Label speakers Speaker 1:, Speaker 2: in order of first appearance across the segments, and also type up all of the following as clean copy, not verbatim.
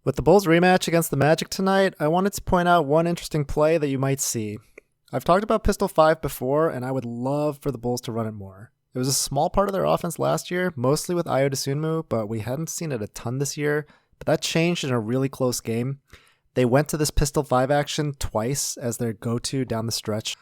Speaker 1: With the Bulls rematch against the Magic tonight, I wanted to point out one interesting play that you might see. I've talked about Pistol 5 before, and I would love for the Bulls to run it more. It was a small part of their offense last year, mostly with Ayo Dosunmu, but we hadn't seen it a ton this year. But that changed in a really close game. They went to this Pistol 5 action twice as their go-to down the stretch.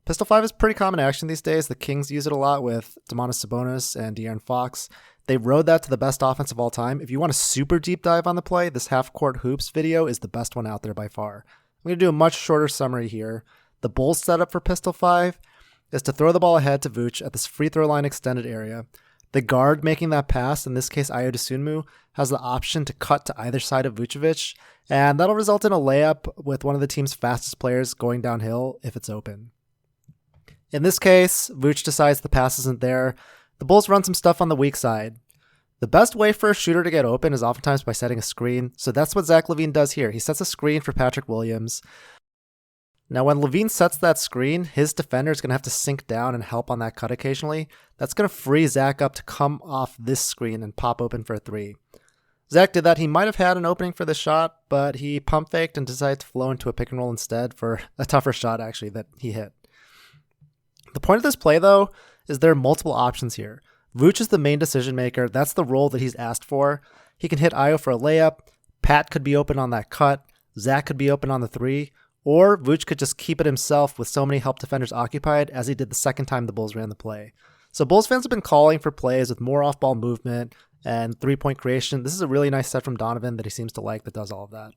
Speaker 1: Pistol 5 is pretty common action these days. The Kings use it a lot with Domantas Sabonis and De'Aaron Fox. They rode that to the best offense of all time. If you want a super deep dive on the play, this half-court hoops video is the best one out there by far. I'm going to do a much shorter summary here. The Bulls' setup for Pistol 5 is to throw the ball ahead to Vooch at this free throw line extended area. The guard making that pass, in this case Ayo Dosunmu, has the option to cut to either side of Vucevic, and that'll result in a layup with one of the team's fastest players going downhill if it's open. In this case, Vooch decides the pass isn't there. The Bulls run some stuff on the weak side. The best way for a shooter to get open is oftentimes by setting a screen, so that's what Zach LaVine does here. He sets a screen for Patrick Williams. Now, when LaVine sets that screen, his defender is going to have to sink down and help on that cut occasionally. That's going to free Zach up to come off this screen and pop open for a three. Zach did that. He might have had an opening for the shot, but he pump faked and decided to flow into a pick and roll instead for a tougher shot, actually, that he hit. The point of this play, though, is there are multiple options here. Vooch is the main decision maker. That's the role that he's asked for. He can hit Ayo for a layup. Pat could be open on that cut. Zach could be open on the three. Or Vooch could just keep it himself with so many help defenders occupied as he did the second time the Bulls ran the play. So Bulls fans have been calling for plays with more off-ball movement and three-point creation. This is a really nice set from Donovan that he seems to like that does all of that.